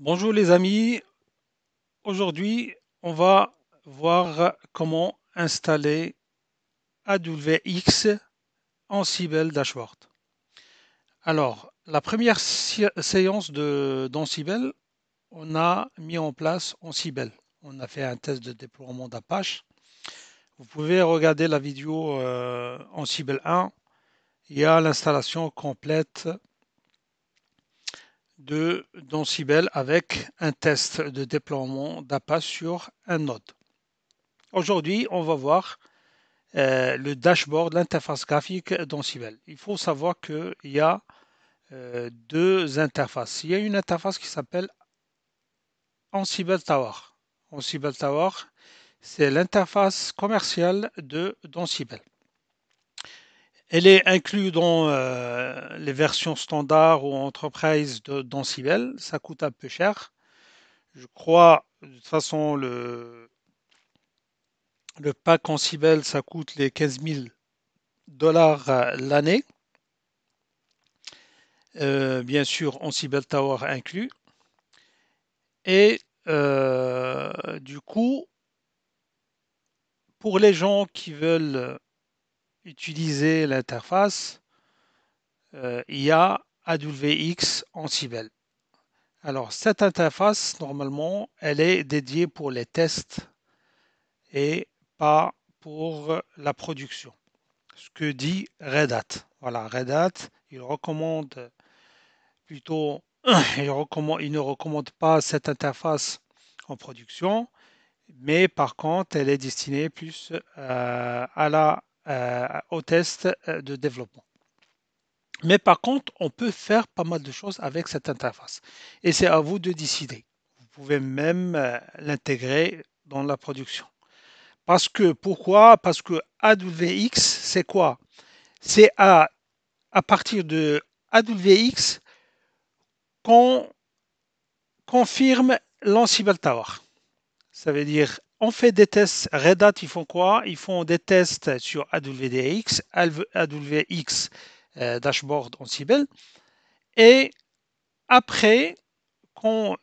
Bonjour les amis, aujourd'hui on va voir comment installer AWX en Ansible Dashboard. Alors, la première séance d'Ansible, on a mis en place Ansible. On a fait un test de déploiement d'Apache. Vous pouvez regarder la vidéo Ansible 1. Il y a l'installation complète d'Ansible avec un test de déploiement d'Apache sur un node. Aujourd'hui, on va voir le dashboard, l'interface graphique d'Ansible. Il faut savoir qu'il y a deux interfaces. Il y a une interface qui s'appelle Ansible Tower. Ansible Tower, c'est l'interface commerciale d'Ansible. Elle est inclue dans les versions standard ou entreprise d'Ansible. Ça coûte un peu cher. Je crois, de toute façon, le pack Ansible, ça coûte les 15 000 dollars l'année. Bien sûr, Ansible Tower inclus. Et du coup, pour les gens qui veulent utiliser l'interface, il y a AWX Ansible. Alors, cette interface, normalement, elle est dédiée pour les tests et pas pour la production. Ce que dit Red Hat. Voilà, Red Hat, il recommande plutôt, il ne recommande pas cette interface en production, mais par contre, elle est destinée plus au test de développement. Mais par contre, on peut faire pas mal de choses avec cette interface. Et c'est à vous de décider. Vous pouvez même l'intégrer dans la production. Pourquoi? Parce que AWX, c'est quoi? C'est à partir de AWX qu'on confirme l'Ansible Tower. Ça veut dire, on fait des tests. Red Hat, ils font quoi? Ils font des tests sur AWX, AWX Dashboard Ansible. Et après, quand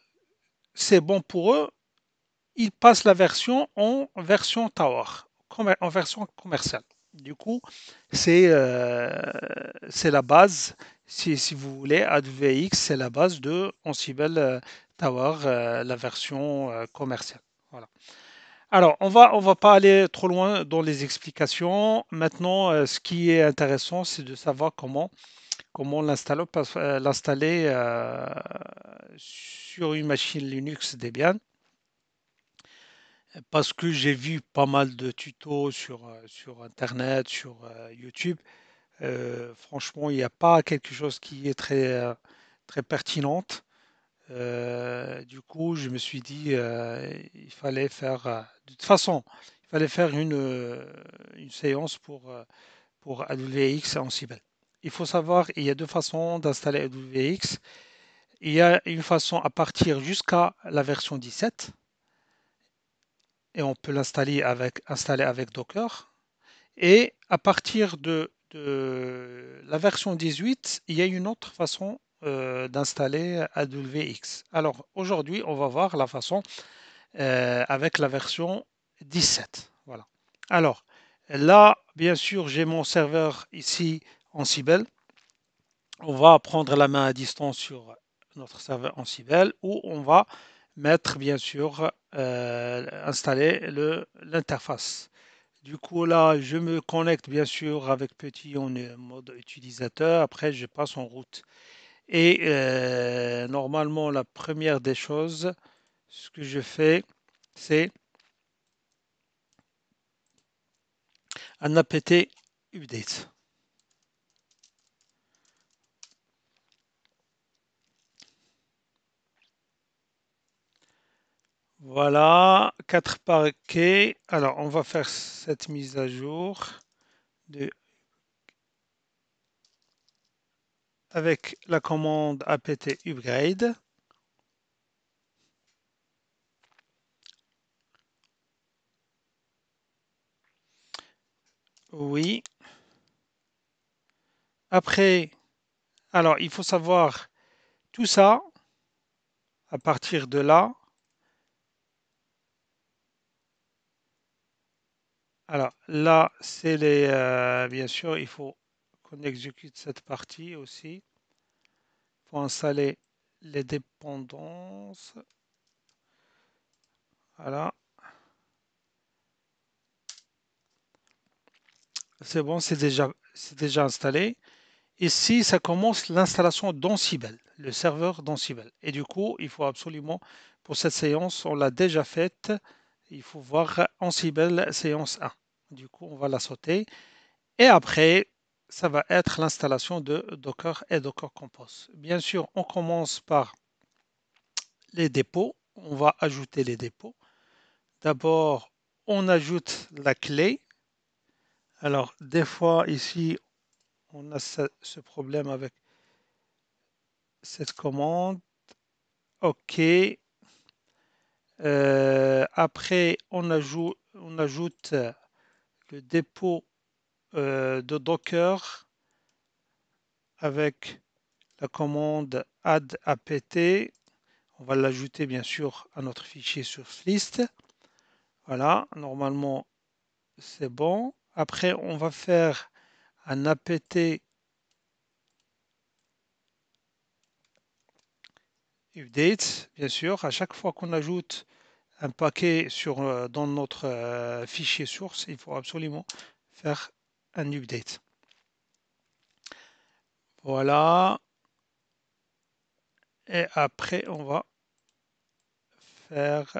c'est bon pour eux, ils passent la version en version Tower, en version commerciale. Du coup, c'est la base, si vous voulez, AWX, c'est la base de Ansible Tower, la version commerciale. Voilà. Alors, on va pas aller trop loin dans les explications. Maintenant, ce qui est intéressant, c'est de savoir comment l'installer sur une machine Linux Debian, parce que j'ai vu pas mal de tutos sur Internet, sur YouTube. Franchement, il n'y a pas quelque chose qui est très pertinente. Du coup, je me suis dit, il fallait faire, de toute façon, il fallait faire une séance pour AWX en Ansible. Il faut savoir, il y a deux façons d'installer AWX. Il y a une façon à partir jusqu'à la version 17 et on peut installer avec Docker. Et à partir de la version 18, il y a une autre façon d'installer AWX. Alors aujourd'hui, on va voir la façon avec la version 17. Voilà. Alors là, bien sûr, j'ai mon serveur ici en Ansible. On va prendre la main à distance sur notre serveur en Ansible où on va mettre, bien sûr, installer l'interface. Du coup, là, je me connecte bien sûr avec Petit en mode utilisateur. Après, je passe en route. Et normalement, la première des choses, ce que je fais, c'est un apt update. Voilà, 4 paquets. Alors, on va faire cette mise à jour de, avec la commande apt upgrade. Oui. Après, alors, il faut savoir tout ça. À partir de là, alors là, c'est bien sûr, il faut qu'on exécute cette partie aussi. Il faut installer les dépendances. Voilà, c'est bon, c'est déjà installé. Ici, ça commence l'installation d'Ansible, le serveur d'Ansible. Et du coup, il faut absolument, pour cette séance, on l'a déjà faite, il faut voir Ansible séance 1. Du coup, on va la sauter. Et après, ça va être l'installation de Docker et Docker Compose. Bien sûr, on commence par les dépôts. On va ajouter les dépôts. D'abord, on ajoute la clé. Alors, des fois, ici, on a ce problème avec cette commande. OK. Après, on ajoute le dépôt de Docker avec la commande add apt. On va l'ajouter bien sûr à notre fichier source list. Voilà, normalement c'est bon. Après, on va faire un apt update, bien sûr. À chaque fois qu'on ajoute un paquet dans notre fichier source, il faut absolument faire un update. Voilà. Et après, on va faire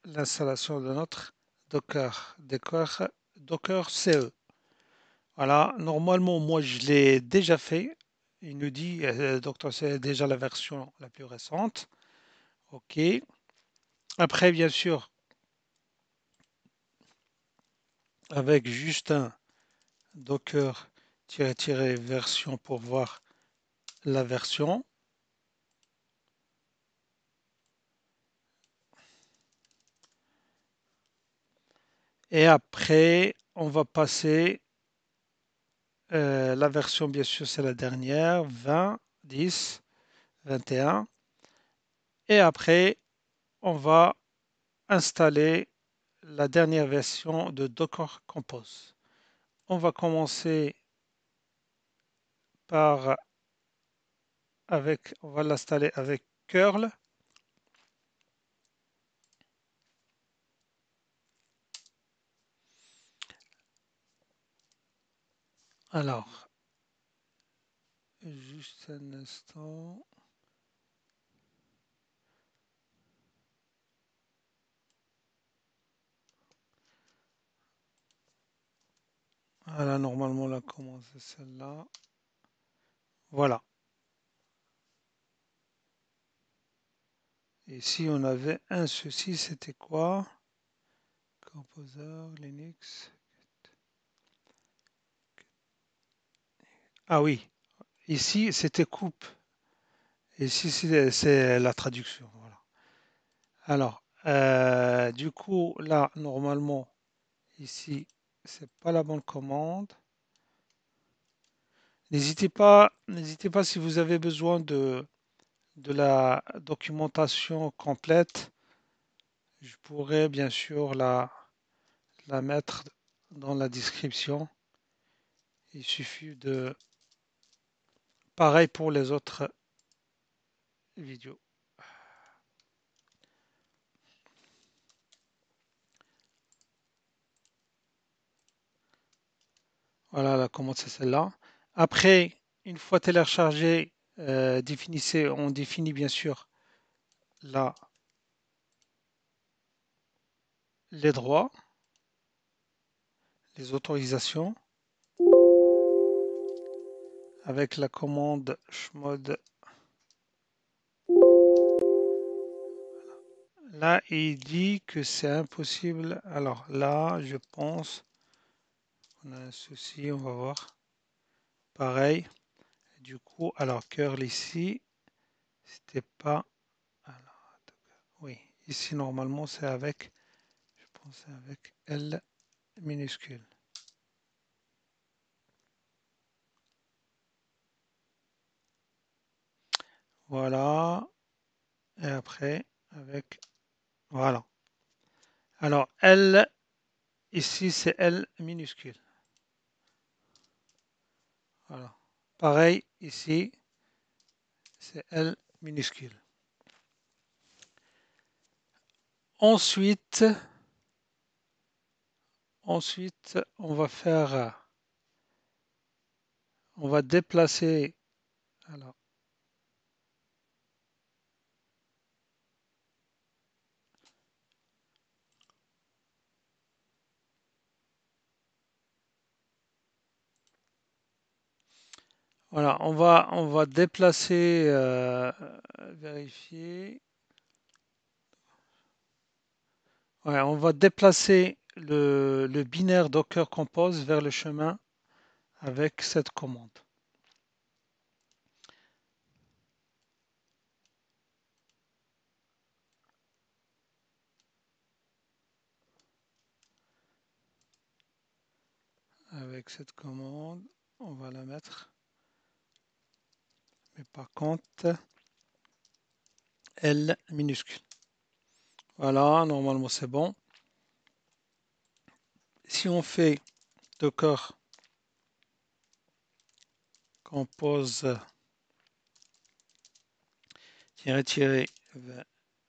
l'installation de notre Docker CE. Voilà, normalement, moi, je l'ai déjà fait. Il nous dit, Docker CE est déjà la version la plus récente. OK. Après, bien sûr, avec juste un Docker-version pour voir la version. Et après, on va passer la version, bien sûr, c'est la dernière, 20, 10, 21. Et après, on va installer la dernière version de Docker Compose. On va commencer on va l'installer avec curl. Alors, juste un instant. Voilà, normalement, là, commencer celle-là. Voilà. Et si on avait un souci, c'était quoi? Composer, Linux. Ah oui, ici, c'était coupe. Ici, c'est la traduction. Voilà. Alors, du coup, là, normalement, ici, c'est pas la bonne commande. N'hésitez pas si vous avez besoin de la documentation complète. Je pourrais bien sûr la mettre dans la description. Il suffit de... Pareil pour les autres vidéos. Voilà la commande, c'est celle-là. Après, une fois téléchargé, on définit bien sûr là les droits, les autorisations avec la commande chmod. Là, il dit que c'est impossible. Alors là, je pense qu'on a un souci, on va voir. Pareil. Du coup, alors curl ici, c'était pas. Alors, oui, ici normalement c'est avec, je pense c'est avec L minuscule. Voilà. entrer avec, voilà. Alors L, ici c'est L minuscule. Voilà. Pareil, ici c'est L minuscule. Ensuite, on va faire, on va déplacer, alors, voilà, on va déplacer, vérifier. Ouais, on va déplacer le binaire Docker Compose vers le chemin avec cette commande. Avec cette commande, on va la mettre. Mais par contre, L minuscule. Voilà, normalement c'est bon. Si on fait Docker Compose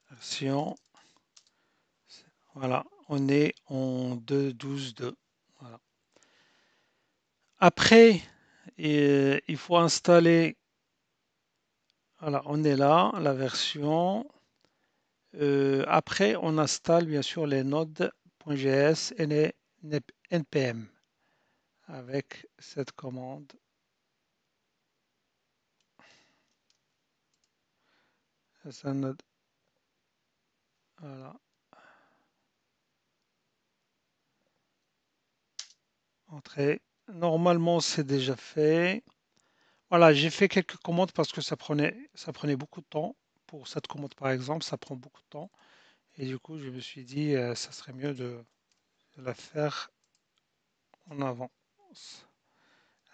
version, voilà, on est en 2.12.2. Voilà. Après, il faut installer, voilà, on est là, la version. Après, on installe bien sûr les nodes.js et npm avec cette commande. Ça, node, voilà, entrée. Normalement, c'est déjà fait. Voilà, j'ai fait quelques commandes parce que ça prenait beaucoup de temps. Pour cette commande, par exemple, ça prend beaucoup de temps. Et du coup, je me suis dit, ça serait mieux de la faire en avance.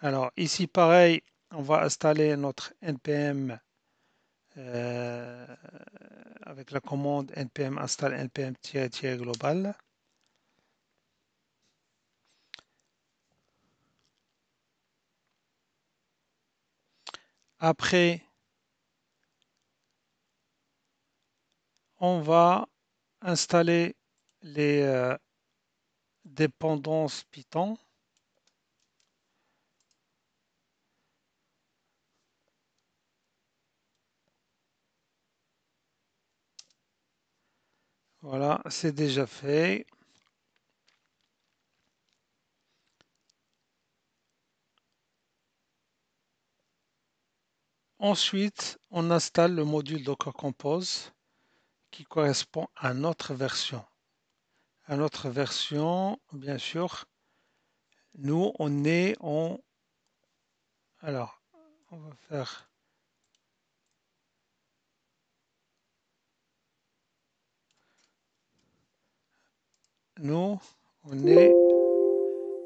Alors, ici, pareil, on va installer notre npm euh, avec la commande npm install npm-global. Après, on va installer les dépendances Python. Voilà, c'est déjà fait. Ensuite, on installe le module Docker Compose qui correspond à notre version. À notre version, bien sûr, nous, on est en... Alors, on va faire... Nous, on est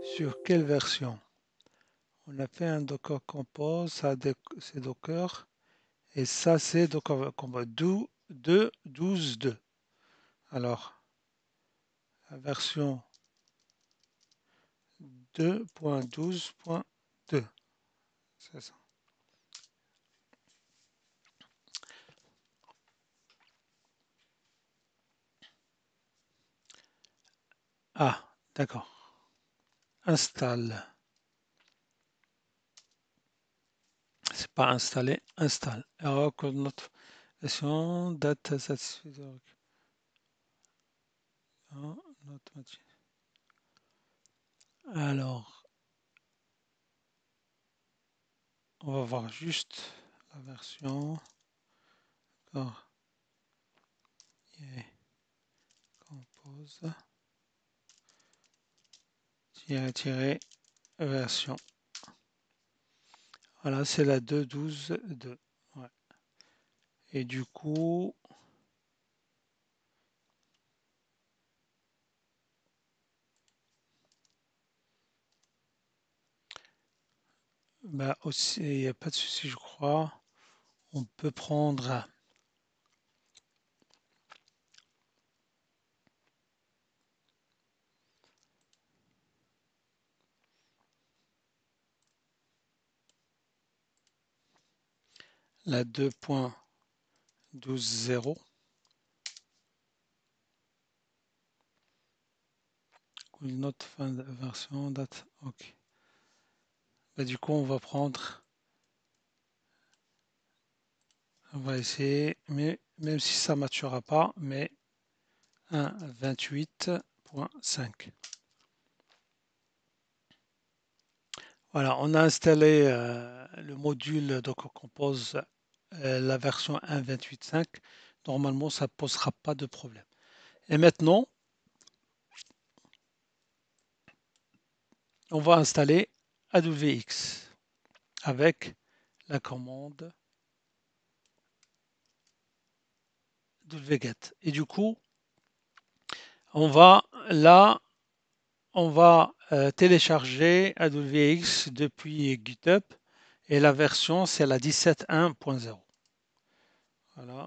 sur quelle version? On a fait un Docker Compose, ça c'est Docker, et ça c'est Docker Compose 2.12.2. Alors, la version 2.12.2, c'est ça. Ah, d'accord. Installe. C'est pas installé, installe. Error code not version date satisfied. Alors, on va voir juste la version. D'accord. Yeah. Compose. Version. Voilà, c'est la 2.12.2. Ouais. Et du coup, bah aussi, il n'y a pas de souci, je crois. On peut prendre la 2.12.0. Will not find version date. Ok. Bah, du coup, on va prendre. On va essayer, mais même si ça ne matchera pas, mais 1.28.5. Voilà, on a installé le module, donc on compose la version 1.28.5. Normalement, ça ne posera pas de problème. Et maintenant, on va installer AWX avec la commande wget. Et du coup, on va là, on va télécharger AWX depuis GitHub et la version c'est la 17.1.0. Voilà.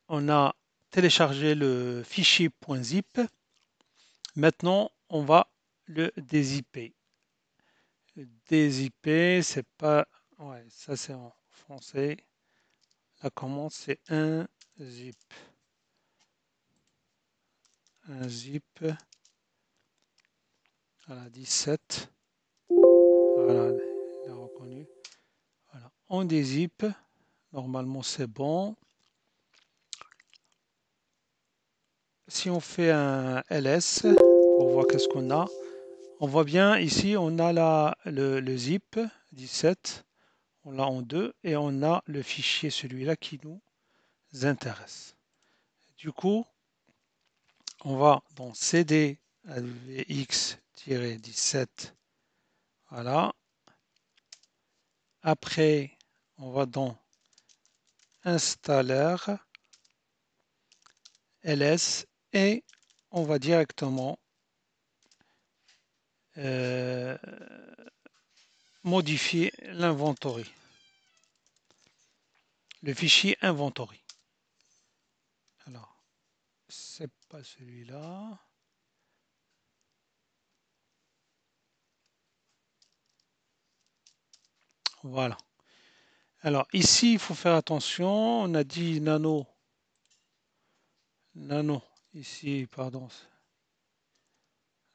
On a téléchargé le fichier .zip. Maintenant, on va le dézipper. Dézipper, c'est pas. Ouais, ça c'est en français. La commande c'est un zip. Un zip. Voilà, 17. Voilà, il a reconnu. Voilà. On dézip. Normalement, c'est bon. Si on fait un ls pour voir qu'est-ce qu'on a, on voit bien ici, on a le zip 17, on l'a en deux et on a le fichier, celui-là qui nous intéresse. Du coup, on va dans cd AWX-17. Voilà. Après, on va dans installer ls et on va directement modifier l'inventory, le fichier inventory. Alors, c'est pas celui-là. Voilà. Alors ici, il faut faire attention. On a dit nano. Nano. Ici, pardon.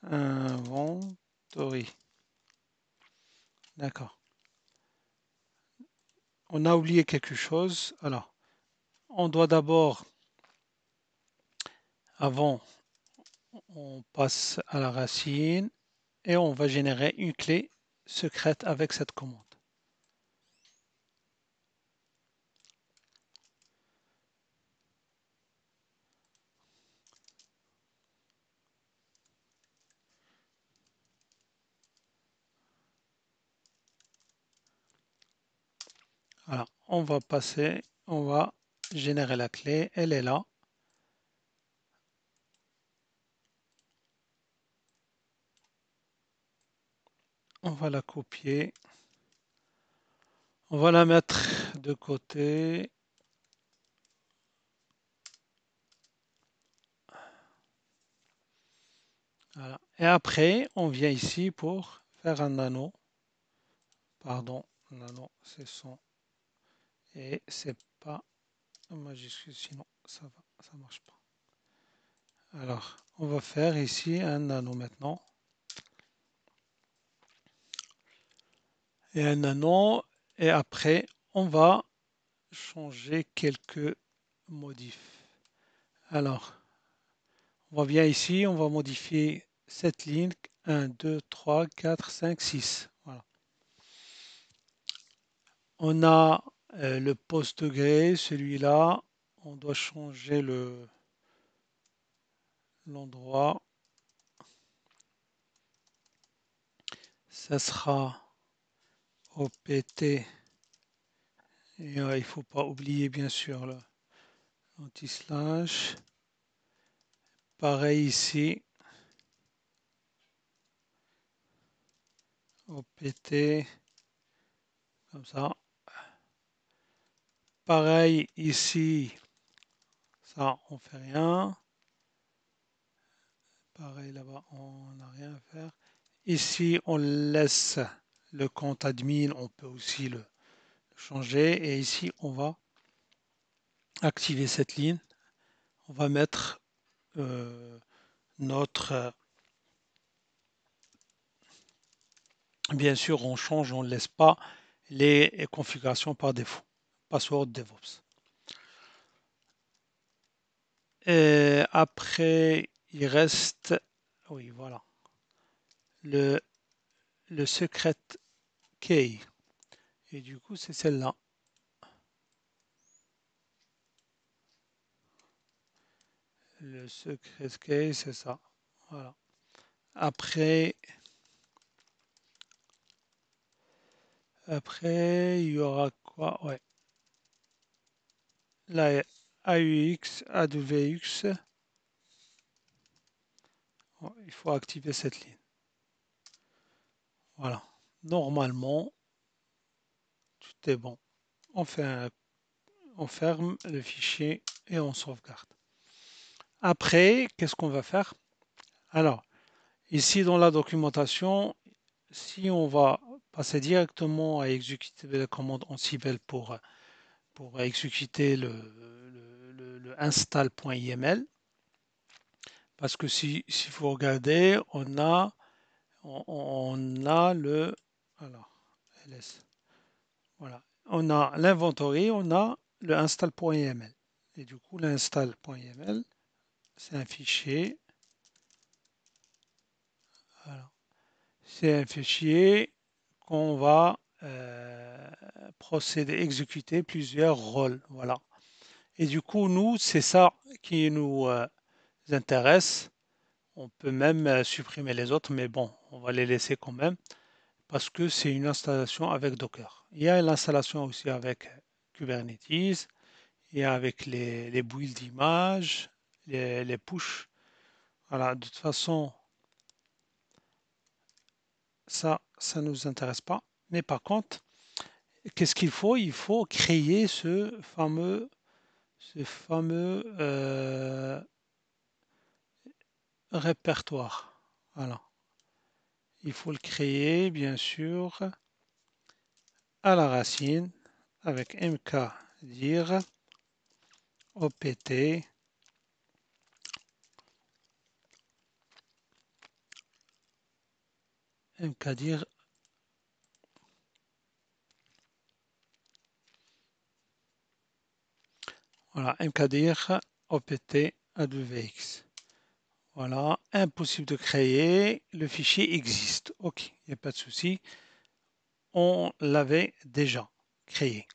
Inventory. D'accord. On a oublié quelque chose. Alors, on doit d'abord, avant, on passe à la racine et on va générer une clé secrète avec cette commande. Voilà, on va passer, on va générer la clé, elle est là. On va la copier. On va la mettre de côté. Voilà. Et après, on vient ici pour faire un nano. Pardon, nano, c'est son. Et c'est pas majuscule, sinon ça va, ça marche pas. Alors, on va faire ici un nano maintenant. Et un nano. Et après, on va changer quelques modifs. Alors, on vient ici, on va modifier cette ligne 1, 2, 3, 4, 5, 6. Voilà. On a le post degré, celui-là, on doit changer l'endroit. Ça sera OPT. Et il ne faut pas oublier bien sûr l'anti-slash. Pareil ici. OPT. Comme ça. Pareil ici. Ça, on fait rien. Pareil là-bas, on n'a rien à faire. Ici, on laisse Le compte admin, on peut aussi le changer. Et ici, on va activer cette ligne. On va mettre notre... bien sûr, on change, on ne laisse pas les configurations par défaut. Password DevOps. Et après, il reste... Oui, voilà. Le secret key. Et du coup, c'est celle-là. Le secret key, c'est ça. Voilà. Après, il y aura quoi? Ouais. La AUX, AWX. Oh, il faut activer cette ligne. Voilà. Normalement, tout est bon. On ferme le fichier et on sauvegarde. Après, qu'est-ce qu'on va faire? Alors, ici dans la documentation, si on va passer directement à exécuter la commande Ansible pour exécuter le install.yml, parce que si vous regardez, on a le alors ls, voilà, on a l'inventory, on a le install.yml et du coup l'install.yml c'est un fichier, voilà. C'est un fichier qu'on va procéder, exécuter plusieurs rôles. Voilà. Et du coup, nous, c'est ça qui nous intéresse. On peut même supprimer les autres, mais bon, on va les laisser quand même parce que c'est une installation avec Docker. Il y a l'installation aussi avec Kubernetes et avec les builds d'images, les push. Voilà, de toute façon, ça ne nous intéresse pas. Mais par contre, qu'est-ce qu'il faut? Il faut créer ce fameux répertoire. Voilà. Il faut le créer, bien sûr, à la racine avec mkdir opt mkdir voilà mkdir opt awx. Voilà, impossible de créer, le fichier existe. Ok, il n'y a pas de souci. On l'avait déjà créé.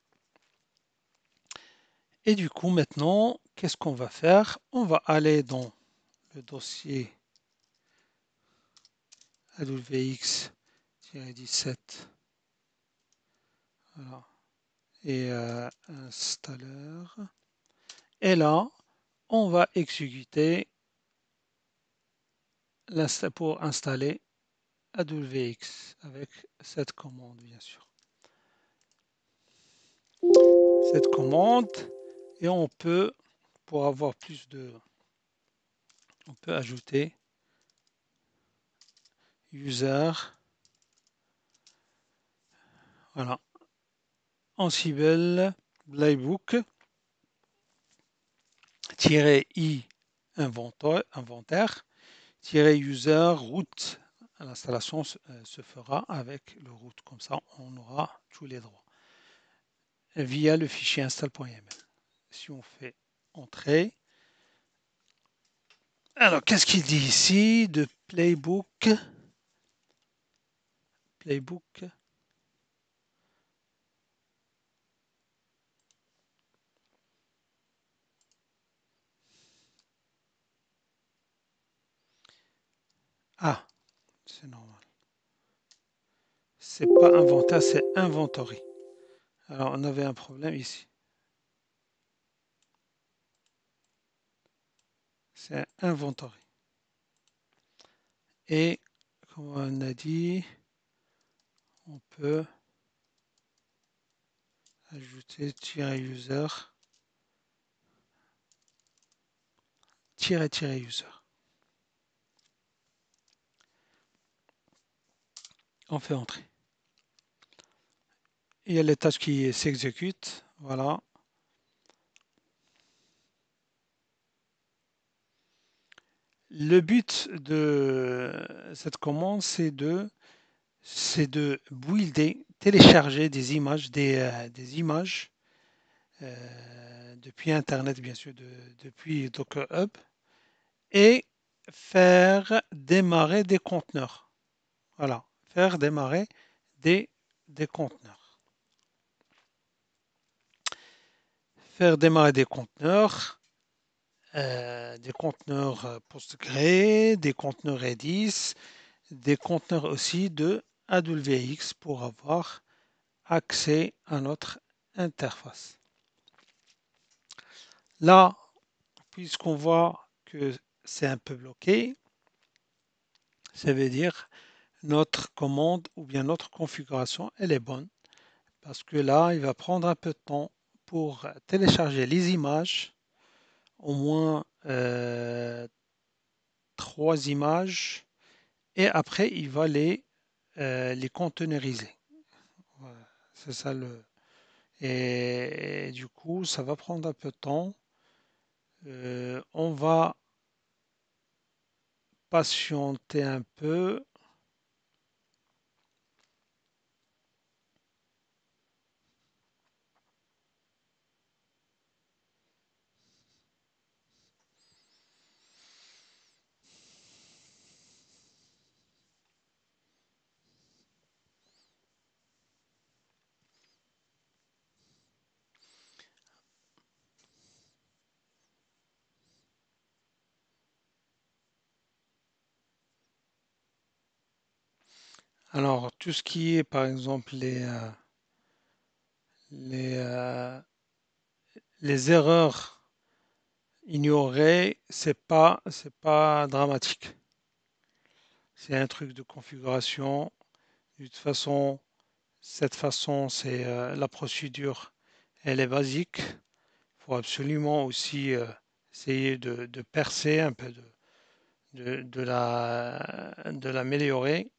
Et du coup, maintenant, qu'est-ce qu'on va faire? On va aller dans le dossier AWX-17 voilà, et installeur. Et là, on va exécuter pour installer AWX avec cette commande, bien sûr. Cette commande, et on peut, pour avoir plus de... On peut ajouter user, voilà, Ansible playbook -i inventaire -user root. L'installation se fera avec le root, comme ça on aura tous les droits via le fichier install.yml. Si on fait entrer, alors qu'est-ce qu'il dit ici de playbook? Ah, c'est normal. C'est pas inventaire, c'est inventory. Alors on avait un problème ici. C'est inventory. Et comme on a dit, on peut ajouter -user -user. On fait entrer. Il y a les tâches qui s'exécutent. Voilà. Le but de cette commande, c'est de builder, télécharger des images, des images depuis Internet, bien sûr, depuis Docker Hub, et faire démarrer des conteneurs. Voilà, faire démarrer des, des conteneurs. Faire démarrer des conteneurs Postgre, des conteneurs Redis, des conteneurs aussi de AWX pour avoir accès à notre interface. Là, puisqu'on voit que c'est un peu bloqué, ça veut dire notre commande ou bien notre configuration, elle est bonne. Parce que là, il va prendre un peu de temps pour télécharger les images, au moins 3 images, et après, il va les containeriser. Voilà, c'est ça le. Et du coup, ça va prendre un peu de temps. On va patienter un peu. Alors, tout ce qui est, par exemple, les, euh, les erreurs ignorées, c'est pas dramatique. C'est un truc de configuration. De toute façon, cette façon, c'est la procédure, elle est basique. Il faut absolument aussi essayer de percer un peu, de l'améliorer.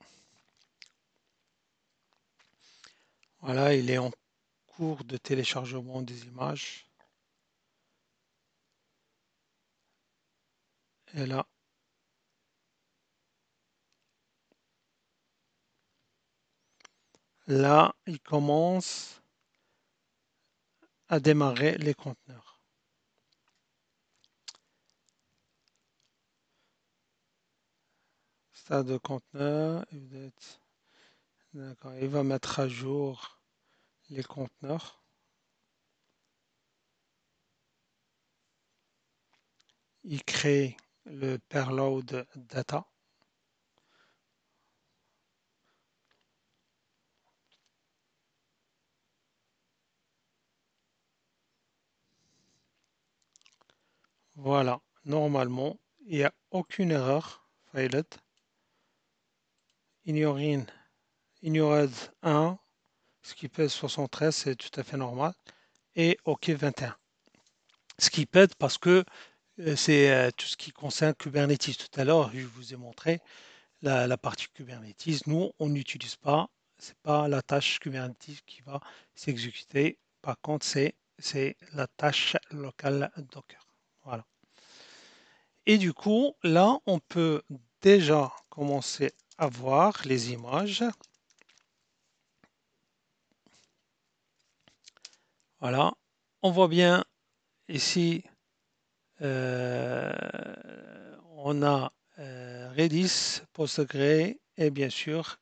Voilà, il est en cours de téléchargement des images. Et là, il commence à démarrer les conteneurs. Stade de conteneur, d'accord, il va mettre à jour les conteneurs. Il crée le payload data. Voilà, normalement, il n'y a aucune erreur. Failed. Ignoring, ignored 1, ce qui pèse 73, c'est tout à fait normal. Et OK 21. Ce qui pèse parce que c'est tout ce qui concerne Kubernetes. Tout à l'heure, je vous ai montré la partie Kubernetes. Nous, on n'utilise pas, c'est pas la tâche Kubernetes qui va s'exécuter. Par contre, c'est la tâche locale Docker. Voilà. Et du coup, là, on peut déjà commencer à voir les images. Voilà. On voit bien ici, euh, on a Redis, Postgre et bien sûr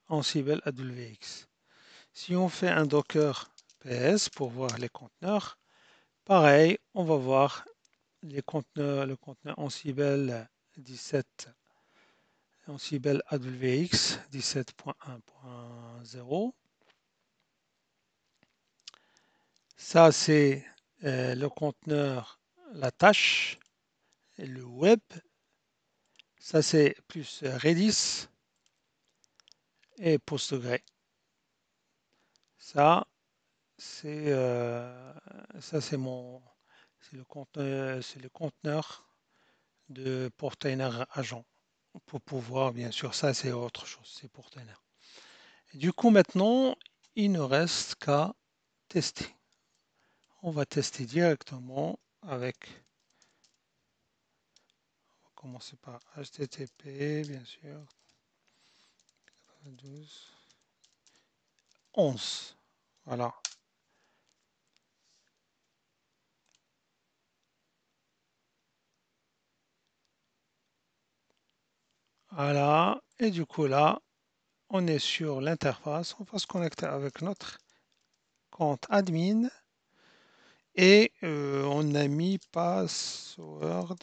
Ansible AWX. Si on fait un Docker PS pour voir les conteneurs, pareil, on va voir les conteneurs, le conteneur Ansible 17, Ansible AWX 17.1.0. Ça, c'est le conteneur, la tâche, le web. Ça, c'est plus Redis et Postgre. Ça, c'est ça, c'est le conteneur de Portainer Agent. Pour pouvoir, bien sûr, ça c'est autre chose, c'est Portainer. Du coup, maintenant, il ne reste qu'à tester. On va tester directement avec, on va commencer par HTTP, bien sûr, 12, 11. Voilà. Voilà. Et du coup, là, on est sur l'interface. On va se connecter avec notre compte admin. Et on a mis password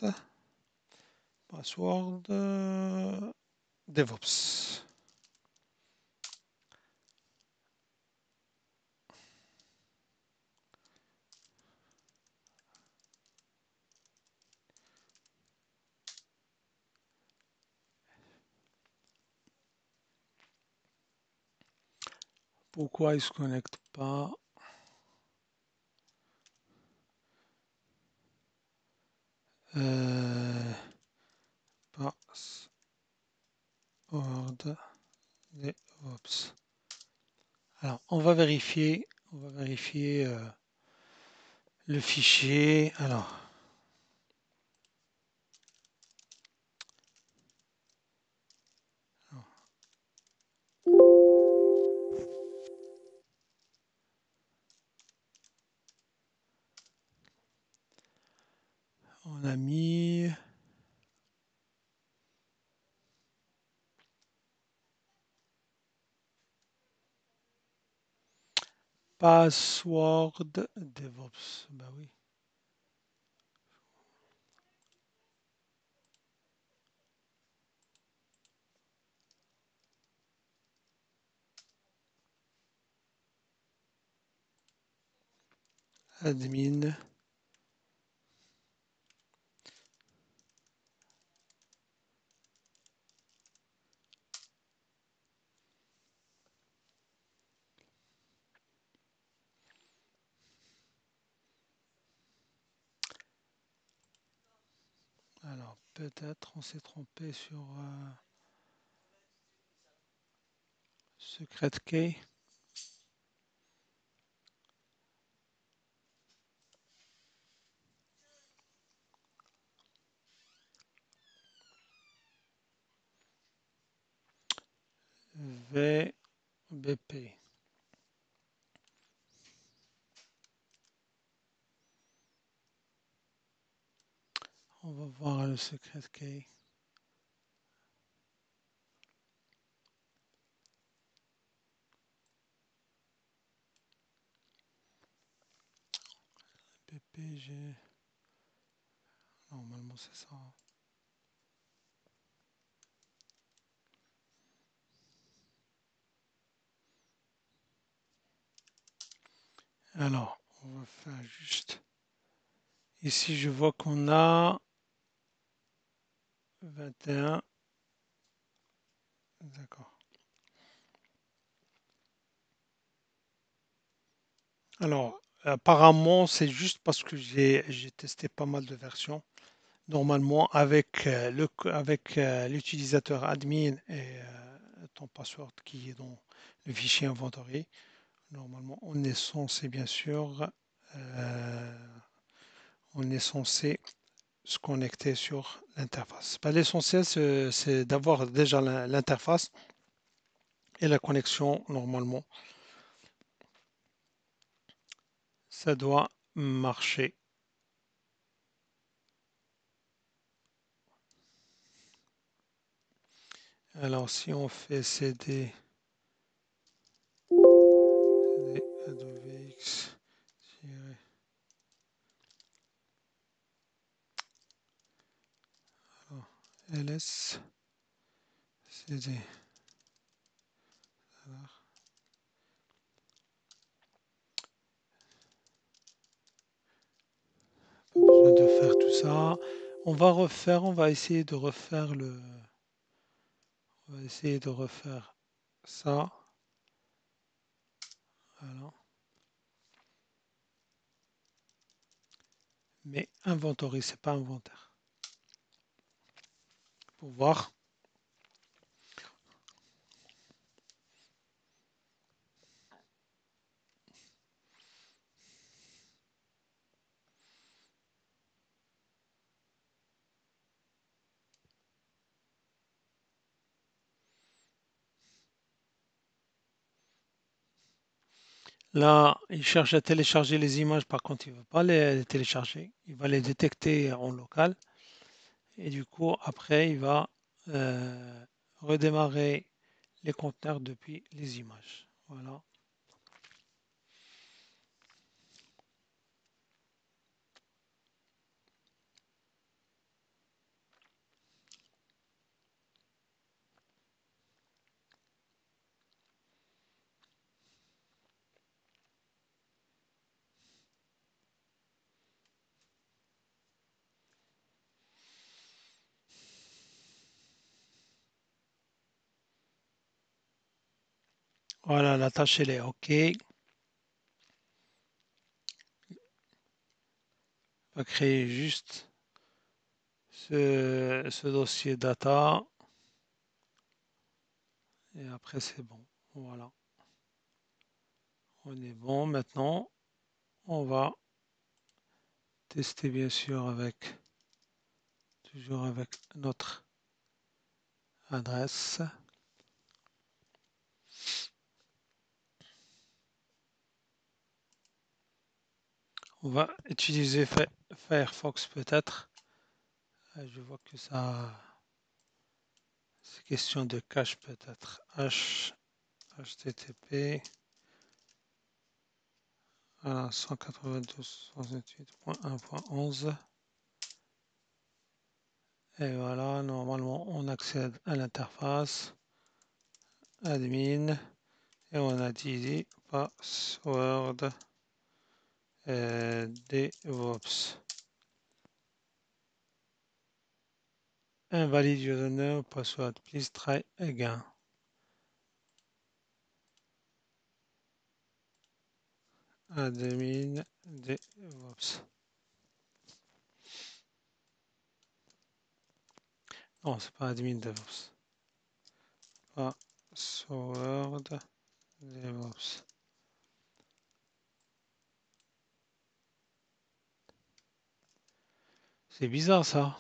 DevOps. Pourquoi il ne se connecte pas? Password DevOps. Alors, on va vérifier le fichier. Alors, on a mis password DevOps. Bah oui. Admin. Alors, peut-être on s'est trompé sur secret key. VBP. On va voir le secret key. PPG. Normalement, c'est ça. Alors, on va faire juste. Ici, je vois qu'on a 21. D'accord. Alors, apparemment, c'est juste parce que j'ai testé pas mal de versions. Normalement, avec l'utilisateur admin et ton password qui est dans le fichier inventory, normalement, bien sûr, on est censé se connecter sur l'interface. Bah, l'essentiel, c'est d'avoir déjà l'interface et la connexion, normalement, ça doit marcher. Alors, si on fait cd Adobe X, ls cd, alors, pas besoin de faire tout ça. On va essayer de refaire on va essayer de refaire ça. Voilà. Mais inventory, c'est pas inventaire. Pour voir. Là, il cherche à télécharger les images, par contre, il ne veut pas les télécharger. Il va les détecter en local. Et du coup, après, il va redémarrer les conteneurs depuis les images. Voilà. Voilà, la tâche, elle est OK. On va créer juste ce dossier data. Et après, c'est bon. Voilà. On est bon. Maintenant, on va tester, bien sûr, toujours avec notre adresse. On va utiliser Firefox peut-être. Je vois que ça, c'est question de cache peut-être. HTTP à 192.168.1.11. Et voilà, normalement, on accède à l'interface admin et on a dit password DevOps. Invalid username password. Please try again. Admin DevOps. Non, c'est pas admin DevOps. Password DevOps. C'est bizarre ça.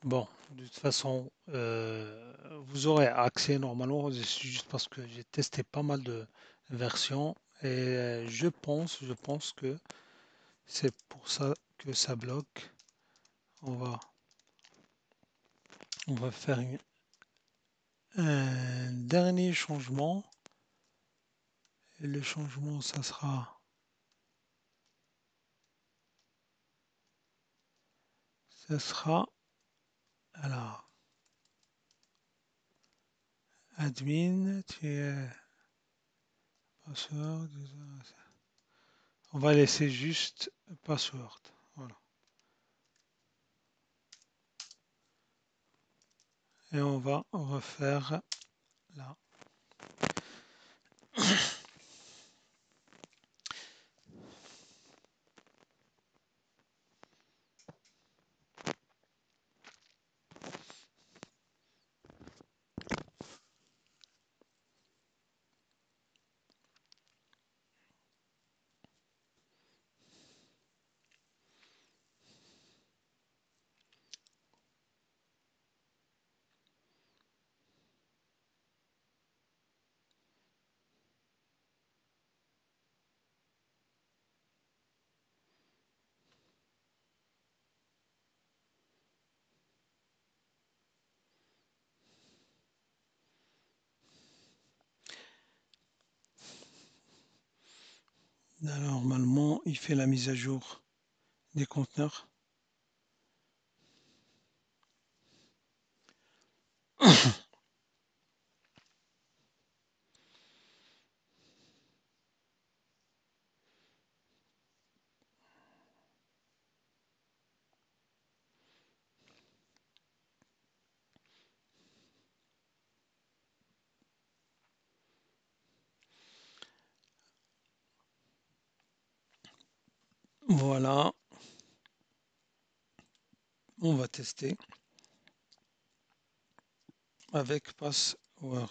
Bon, de toute façon, vous aurez accès normalement. C'est juste parce que j'ai testé pas mal de versions et je pense que c'est pour ça que ça bloque. On va, on va faire un dernier changement. Et le changement, ça sera, alors, admin, password. On va laisser juste password. Voilà. Et on va refaire là. Là, normalement, il fait la mise à jour des conteneurs. Voilà, on va tester avec password.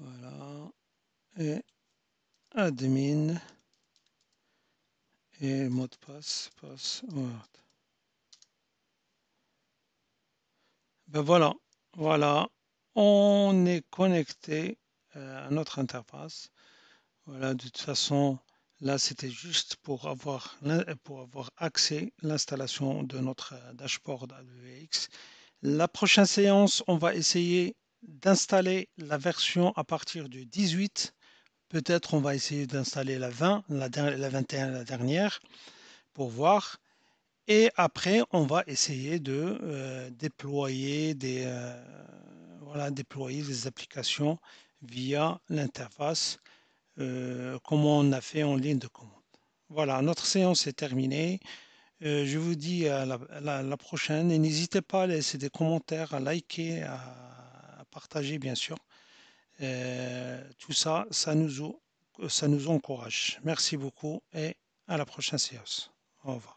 Voilà. Et admin et mot de passe, password. Ben voilà, voilà, on est connecté à notre interface. Voilà, de toute façon, là, c'était juste pour avoir accès à l'installation de notre dashboard AWX. La prochaine séance, on va essayer d'installer la version à partir du 18. Peut-être on va essayer d'installer la 20, la 21, la dernière, pour voir. Et après, on va essayer de déployer voilà, déployer des applications via l'interface, comme on a fait en ligne de commande. Voilà, notre séance est terminée. Je vous dis à la prochaine et n'hésitez pas à laisser des commentaires, à liker, à partager bien sûr. Tout ça, ça nous encourage. Merci beaucoup et à la prochaine séance. Au revoir.